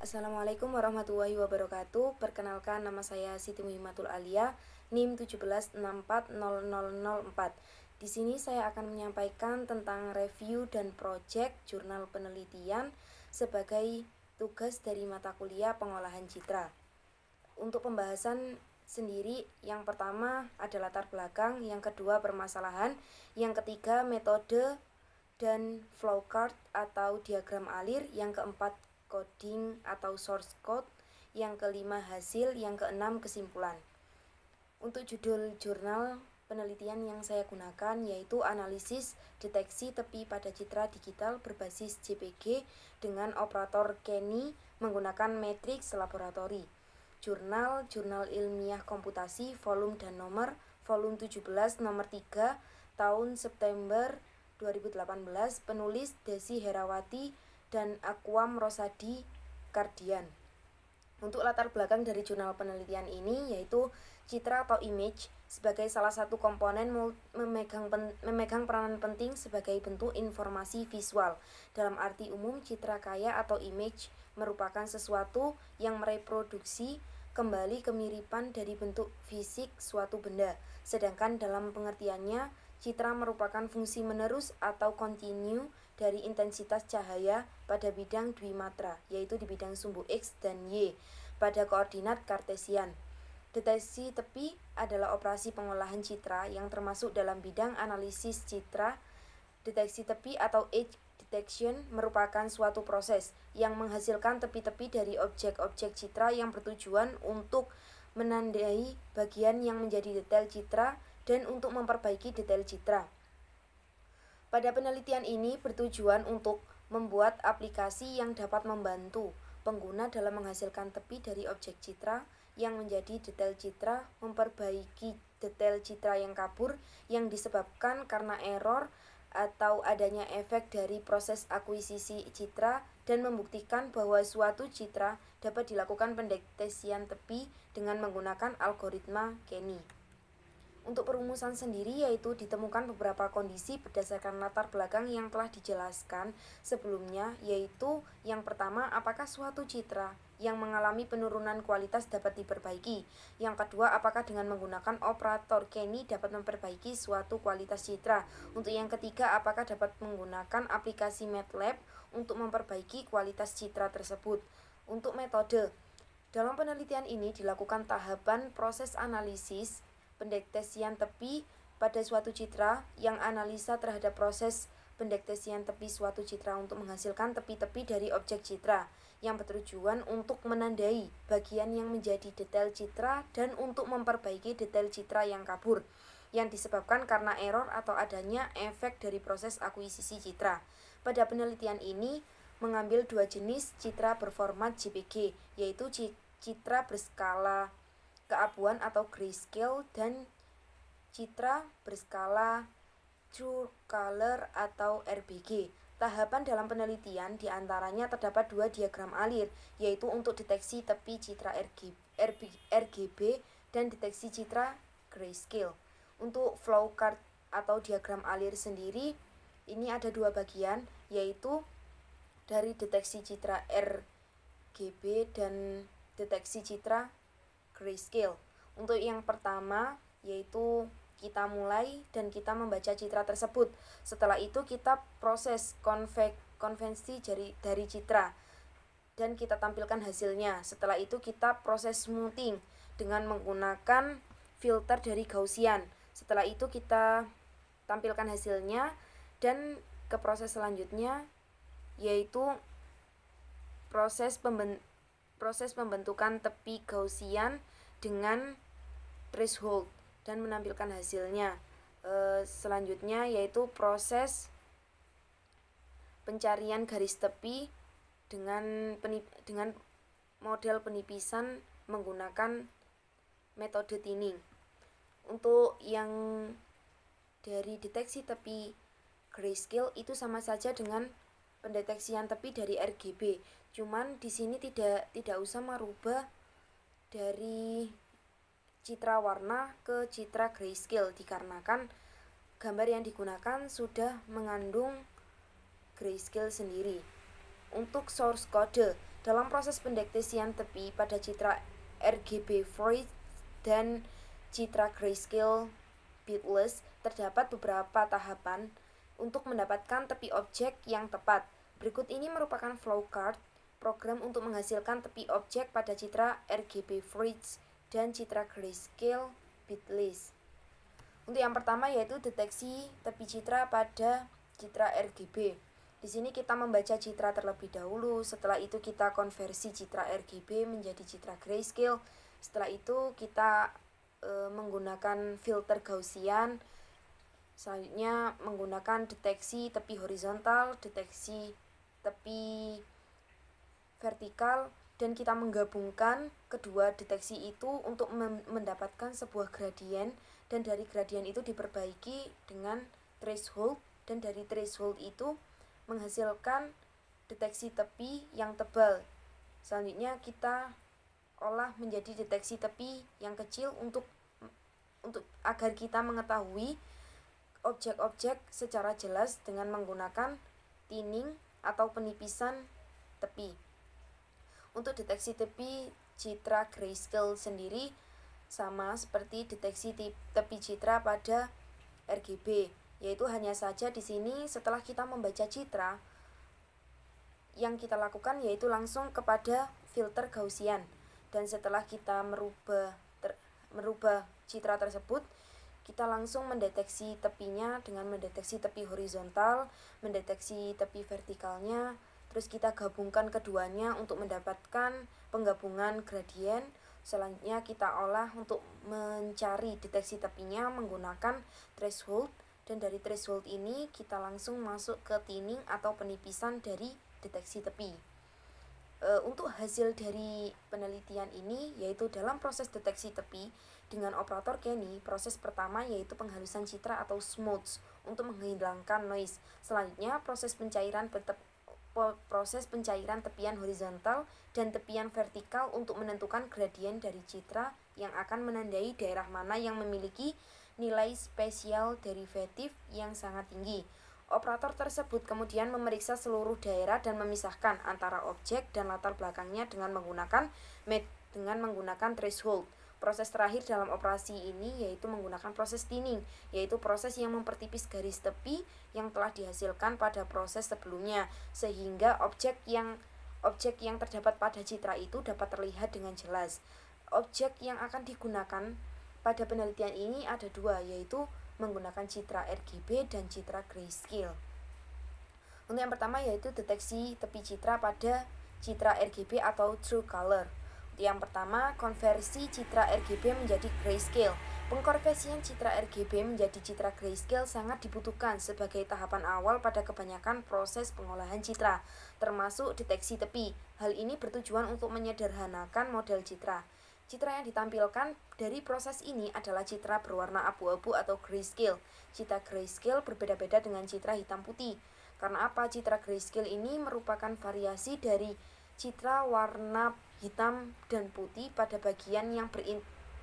Assalamualaikum warahmatullahi wabarakatuh. Perkenalkan, nama saya Siti Muhimmatul Alia, NIM 17640004. Di sini saya akan menyampaikan tentang review dan proyek jurnal penelitian sebagai tugas dari mata kuliah pengolahan citra. Untuk pembahasan sendiri, yang pertama ada latar belakang, yang kedua permasalahan, yang ketiga metode dan flowchart atau diagram alir, yang keempat coding atau source code, yang kelima hasil, yang keenam kesimpulan. Untuk judul jurnal penelitian yang saya gunakan yaitu analisis deteksi tepi pada citra digital berbasis JPG dengan operator Kenny menggunakan matriks laboratori. Jurnal ilmiah komputasi volume dan nomor volume 17 nomor 3 tahun September 2018, penulis Desi Herawati dan Akwam Rosadi Kardian. Untuk latar belakang dari jurnal penelitian ini yaitu citra atau image sebagai salah satu komponen memegang peranan penting sebagai bentuk informasi visual. Dalam arti umum, citra kaya atau image merupakan sesuatu yang mereproduksi kembali kemiripan dari bentuk fisik suatu benda. Sedangkan dalam pengertiannya, citra merupakan fungsi menerus atau kontinu dari intensitas cahaya pada bidang dwimatra, yaitu di bidang sumbu X dan Y, pada koordinat kartesian. Deteksi tepi adalah operasi pengolahan citra yang termasuk dalam bidang analisis citra. Deteksi tepi atau edge detection merupakan suatu proses yang menghasilkan tepi-tepi dari objek-objek citra yang bertujuan untuk menandai bagian yang menjadi detail citra dan untuk memperbaiki detail citra. Pada penelitian ini bertujuan untuk membuat aplikasi yang dapat membantu pengguna dalam menghasilkan tepi dari objek citra yang menjadi detail citra, memperbaiki detail citra yang kabur yang disebabkan karena error atau adanya efek dari proses akuisisi citra, dan membuktikan bahwa suatu citra dapat dilakukan pendeteksian tepi dengan menggunakan algoritma Kenny. Untuk perumusan sendiri yaitu ditemukan beberapa kondisi berdasarkan latar belakang yang telah dijelaskan sebelumnya, yaitu yang pertama, apakah suatu citra yang mengalami penurunan kualitas dapat diperbaiki. Yang kedua, apakah dengan menggunakan operator Kenny dapat memperbaiki suatu kualitas citra. Untuk yang ketiga, apakah dapat menggunakan aplikasi MATLAB untuk memperbaiki kualitas citra tersebut. Untuk metode, dalam penelitian ini dilakukan tahapan proses analisis pendeteksian tepi pada suatu citra yang analisa terhadap proses pendeteksian tepi suatu citra untuk menghasilkan tepi-tepi dari objek citra yang bertujuan untuk menandai bagian yang menjadi detail citra dan untuk memperbaiki detail citra yang kabur yang disebabkan karena error atau adanya efek dari proses akuisisi citra. Pada penelitian ini mengambil dua jenis citra berformat JPG, yaitu citra berskala keabuan atau grayscale dan citra berskala true color atau RBG. Tahapan dalam penelitian diantaranya terdapat dua diagram alir, yaitu untuk deteksi tepi citra RGB dan deteksi citra grayscale. Untuk flowchart atau diagram alir sendiri, ini ada dua bagian, yaitu dari deteksi citra RGB dan deteksi citra grayscale. Untuk yang pertama yaitu kita mulai dan kita membaca citra tersebut. Setelah itu kita proses konvensi dari citra dan kita tampilkan hasilnya. Setelah itu kita proses smoothing dengan menggunakan filter dari Gaussian. Setelah itu kita tampilkan hasilnya dan ke proses selanjutnya yaitu proses pembentukan tepi Gaussian dengan threshold dan menampilkan hasilnya. Selanjutnya yaitu proses pencarian garis tepi dengan model penipisan menggunakan metode thinning. Untuk yang dari deteksi tepi grayscale itu sama saja dengan pendeteksian tepi dari RGB. Cuman di sini tidak usah merubah dari citra warna ke citra grayscale dikarenakan gambar yang digunakan sudah mengandung grayscale sendiri. Untuk source code, Dalam proses pendeteksian tepi pada citra RGB Void dan citra grayscale bitless, terdapat beberapa tahapan untuk mendapatkan tepi objek yang tepat. Berikut ini merupakan flowchart program untuk menghasilkan tepi objek pada citra RGB Void dan citra grayscale bitless. Untuk yang pertama yaitu deteksi tepi citra pada citra RGB. Di sini kita membaca citra terlebih dahulu, setelah itu kita konversi citra RGB menjadi citra grayscale. Setelah itu kita menggunakan filter Gaussian. Selanjutnya menggunakan deteksi tepi horizontal, deteksi tepi vertikal, dan kita menggabungkan kedua deteksi itu untuk mendapatkan sebuah gradien, dan dari gradien itu diperbaiki dengan threshold, dan dari threshold itu menghasilkan deteksi tepi yang tebal. Selanjutnya kita olah menjadi deteksi tepi yang kecil untuk agar kita mengetahui objek-objek secara jelas dengan menggunakan thinning atau penipisan tepi. Untuk deteksi tepi citra grayscale sendiri sama seperti deteksi tepi citra pada RGB, yaitu hanya saja di sini setelah kita membaca citra, yang kita lakukan yaitu langsung kepada filter Gaussian, dan setelah kita merubah citra tersebut, kita langsung mendeteksi tepinya dengan mendeteksi tepi horizontal, mendeteksi tepi vertikalnya, terus kita gabungkan keduanya untuk mendapatkan penggabungan gradien. Selanjutnya kita olah untuk mencari deteksi tepinya menggunakan threshold, dan dari threshold ini kita langsung masuk ke thinning atau penipisan dari deteksi tepi. Untuk hasil dari penelitian ini yaitu dalam proses deteksi tepi dengan operator Kenny, proses pertama yaitu penghalusan citra atau smooth untuk menghilangkan noise. Selanjutnya proses pencairan tepian horizontal dan tepian vertikal untuk menentukan gradien dari citra yang akan menandai daerah mana yang memiliki nilai spesial derivatif yang sangat tinggi. Operator tersebut kemudian memeriksa seluruh daerah dan memisahkan antara objek dan latar belakangnya dengan menggunakan threshold. Proses terakhir dalam operasi ini yaitu menggunakan proses thinning, yaitu proses yang mempertipis garis tepi yang telah dihasilkan pada proses sebelumnya, sehingga objek yang terdapat pada citra itu dapat terlihat dengan jelas. Objek yang akan digunakan pada penelitian ini ada dua, yaitu menggunakan citra RGB dan citra grayscale. Untuk yang pertama yaitu deteksi tepi citra pada citra RGB atau true color. Untuk yang pertama, konversi citra RGB menjadi grayscale. Pengkonversian citra RGB menjadi citra grayscale sangat dibutuhkan sebagai tahapan awal pada kebanyakan proses pengolahan citra, termasuk deteksi tepi. Hal ini bertujuan untuk menyederhanakan model citra. Citra yang ditampilkan dari proses ini adalah citra berwarna abu-abu atau grayscale. Citra grayscale berbeda-beda dengan citra hitam putih. Karena apa? Citra grayscale ini merupakan variasi dari citra warna hitam dan putih pada bagian yang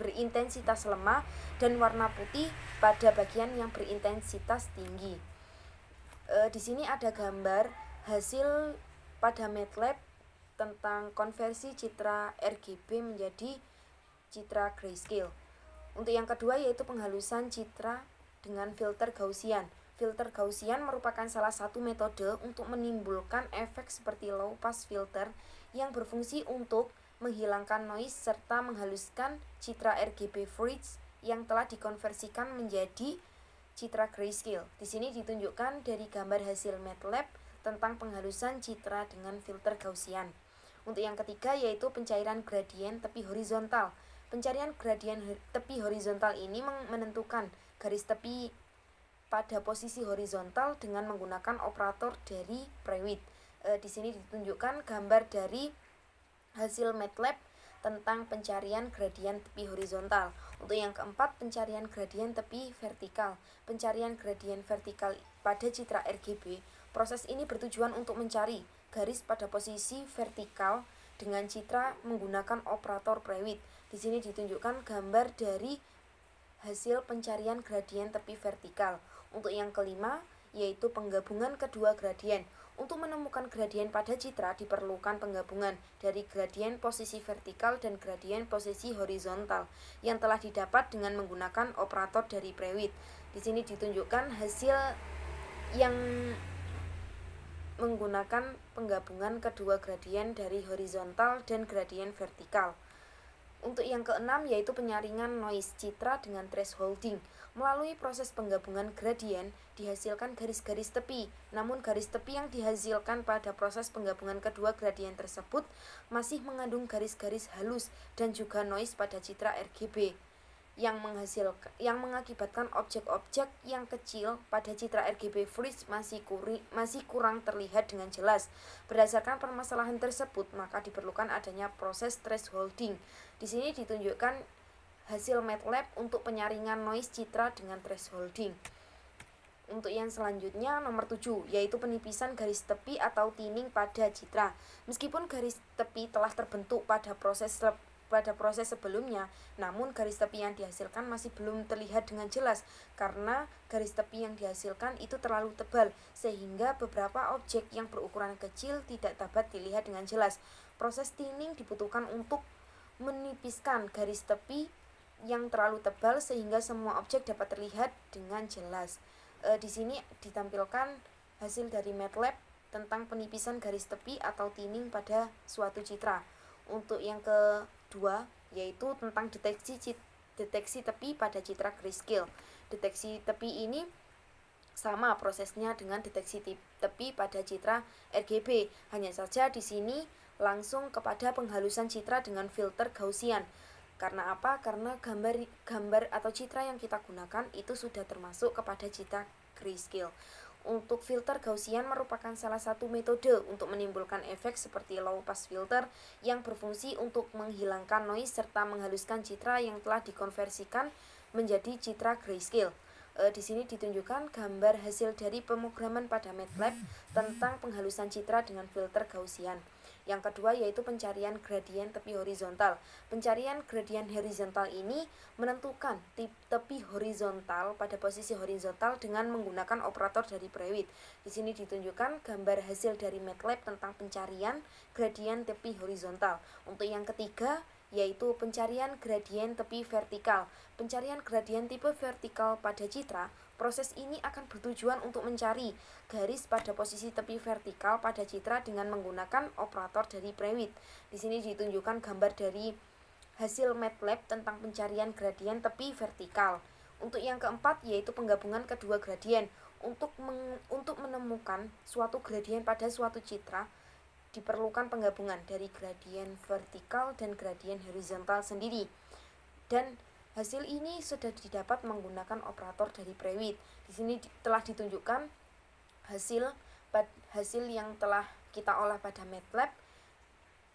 berintensitas lemah dan warna putih pada bagian yang berintensitas tinggi. Di sini ada gambar hasil pada MATLAB tentang konversi citra RGB menjadi citra grayscale. Untuk yang kedua yaitu penghalusan citra dengan filter Gaussian. Filter Gaussian merupakan salah satu metode untuk menimbulkan efek seperti low pass filter yang berfungsi untuk menghilangkan noise serta menghaluskan citra RGB Void yang telah dikonversikan menjadi citra grayscale. Di sini ditunjukkan dari gambar hasil MATLAB tentang penghalusan citra dengan filter Gaussian. Untuk yang ketiga yaitu pencairan gradien tepi horizontal. Pencarian gradien tepi horizontal ini menentukan garis tepi pada posisi horizontal dengan menggunakan operator dari Prewitt. Di sini ditunjukkan gambar dari hasil MATLAB tentang pencarian gradien tepi horizontal. Untuk yang keempat, pencarian gradien tepi vertikal. Pencarian gradien vertikal pada citra RGB. Proses ini bertujuan untuk mencari garis pada posisi vertikal dengan citra menggunakan operator Prewitt. Di sini ditunjukkan gambar dari hasil pencarian gradien tepi vertikal. Untuk yang kelima yaitu penggabungan kedua gradien. Untuk menemukan gradien pada citra diperlukan penggabungan dari gradien posisi vertikal dan gradien posisi horizontal yang telah didapat dengan menggunakan operator dari Prewitt. Di sini ditunjukkan hasil yang menggunakan penggabungan kedua gradien dari horizontal dan gradien vertikal. Untuk yang keenam yaitu penyaringan noise citra dengan thresholding. Melalui proses penggabungan gradien dihasilkan garis-garis tepi. Namun garis tepi yang dihasilkan pada proses penggabungan kedua gradien tersebut masih mengandung garis-garis halus dan juga noise pada citra RGB yang mengakibatkan objek-objek yang kecil pada citra RGB freeze masih kurang terlihat dengan jelas. Berdasarkan permasalahan tersebut, maka diperlukan adanya proses thresholding. Di sini ditunjukkan hasil MATLAB untuk penyaringan noise citra dengan thresholding. Untuk yang selanjutnya nomor 7 yaitu penipisan garis tepi atau thinning pada citra. Meskipun garis tepi telah terbentuk pada proses sebelumnya, namun garis tepi yang dihasilkan masih belum terlihat dengan jelas karena garis tepi yang dihasilkan itu terlalu tebal sehingga beberapa objek yang berukuran kecil tidak dapat dilihat dengan jelas. Proses thinning dibutuhkan untuk menipiskan garis tepi yang terlalu tebal sehingga semua objek dapat terlihat dengan jelas. Di sini ditampilkan hasil dari MATLAB tentang penipisan garis tepi atau thinning pada suatu citra. Untuk yang kedua yaitu tentang deteksi tepi pada citra grayscale. Deteksi tepi ini sama prosesnya dengan deteksi tepi pada citra RGB. Hanya saja di sini langsung kepada penghalusan citra dengan filter Gaussian. Karena apa? Karena gambar atau citra yang kita gunakan itu sudah termasuk kepada citra grayscale. Untuk filter Gaussian merupakan salah satu metode untuk menimbulkan efek seperti low pass filter yang berfungsi untuk menghilangkan noise serta menghaluskan citra yang telah dikonversikan menjadi citra grayscale. Di sini ditunjukkan gambar hasil dari pemrograman pada MATLAB tentang penghalusan citra dengan filter Gaussian. Yang kedua yaitu pencarian gradien tepi horizontal. Pencarian gradien horizontal ini menentukan tepi horizontal pada posisi horizontal dengan menggunakan operator dari Prewitt. Di sini ditunjukkan gambar hasil dari MATLAB tentang pencarian gradien tepi horizontal. Untuk yang ketiga yaitu pencarian gradien tepi vertikal. Pencarian gradien tipe vertikal pada citra, proses ini akan bertujuan untuk mencari garis pada posisi tepi vertikal pada citra dengan menggunakan operator dari Prewitt. Di sini ditunjukkan gambar dari hasil MATLAB tentang pencarian gradien tepi vertikal. Untuk yang keempat yaitu penggabungan kedua gradien. Untuk menemukan suatu gradien pada suatu citra, diperlukan penggabungan dari gradien vertikal dan gradien horizontal sendiri. Dan hasil ini sudah didapat menggunakan operator dari Prewitt. Di sini telah ditunjukkan hasil yang telah kita olah pada MATLAB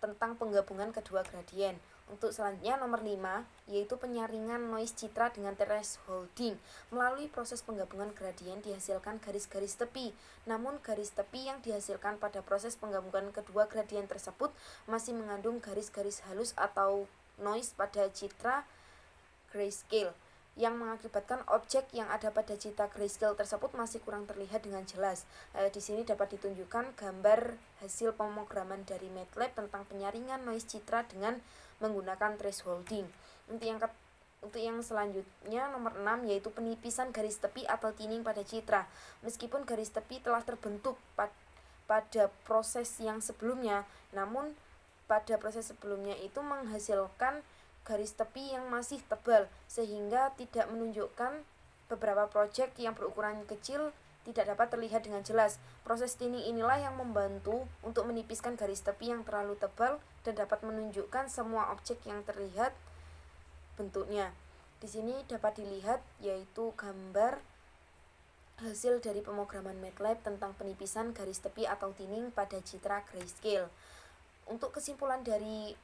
tentang penggabungan kedua gradien. Untuk selanjutnya nomor 5 yaitu penyaringan noise citra dengan thresholding. Melalui proses penggabungan gradien dihasilkan garis-garis tepi. Namun garis tepi yang dihasilkan pada proses penggabungan kedua gradien tersebut masih mengandung garis-garis halus atau noise pada citra grayscale yang mengakibatkan objek yang ada pada citra grayscale tersebut masih kurang terlihat dengan jelas. Di sini dapat ditunjukkan gambar hasil pemrograman dari MATLAB tentang penyaringan noise citra dengan menggunakan thresholding. Untuk yang selanjutnya nomor 6 yaitu penipisan garis tepi atau thinning pada citra. Meskipun garis tepi telah terbentuk pada proses yang sebelumnya, namun pada proses sebelumnya itu menghasilkan garis tepi yang masih tebal sehingga tidak menunjukkan beberapa proyek yang berukuran kecil tidak dapat terlihat dengan jelas. Proses thinning inilah yang membantu untuk menipiskan garis tepi yang terlalu tebal dan dapat menunjukkan semua objek yang terlihat bentuknya. Di sini dapat dilihat yaitu gambar hasil dari pemrograman MATLAB tentang penipisan garis tepi atau thinning pada citra grayscale. Untuk kesimpulan dari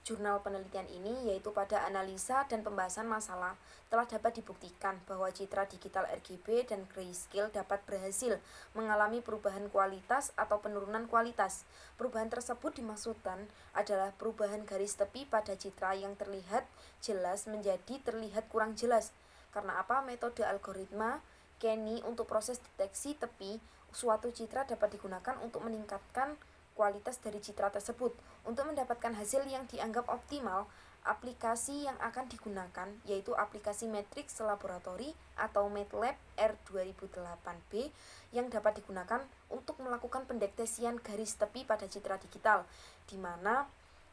jurnal penelitian ini yaitu pada analisa dan pembahasan masalah telah dapat dibuktikan bahwa citra digital RGB dan grayscale dapat berhasil mengalami perubahan kualitas atau penurunan kualitas. Perubahan tersebut dimaksudkan adalah perubahan garis tepi pada citra yang terlihat jelas menjadi terlihat kurang jelas. Karena apa? Metode algoritma Kenny untuk proses deteksi tepi suatu citra dapat digunakan untuk meningkatkan kualitas dari citra tersebut. Untuk mendapatkan hasil yang dianggap optimal, aplikasi yang akan digunakan yaitu aplikasi Matrix Laboratory atau MATLAB R2008B yang dapat digunakan untuk melakukan pendeteksian garis tepi pada citra digital, di mana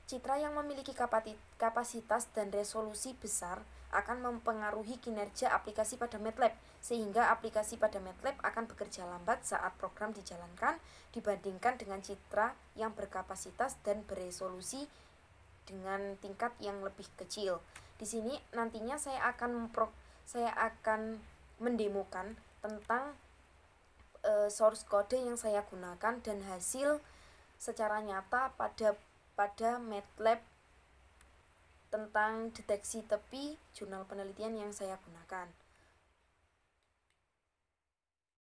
citra yang memiliki kapasitas dan resolusi besar akan mempengaruhi kinerja aplikasi pada MATLAB, sehingga aplikasi pada MATLAB akan bekerja lambat saat program dijalankan dibandingkan dengan citra yang berkapasitas dan beresolusi dengan tingkat yang lebih kecil. Di sini nantinya saya akan mendemokan tentang source code yang saya gunakan dan hasil secara nyata pada MATLAB tentang deteksi tepi jurnal penelitian yang saya gunakan.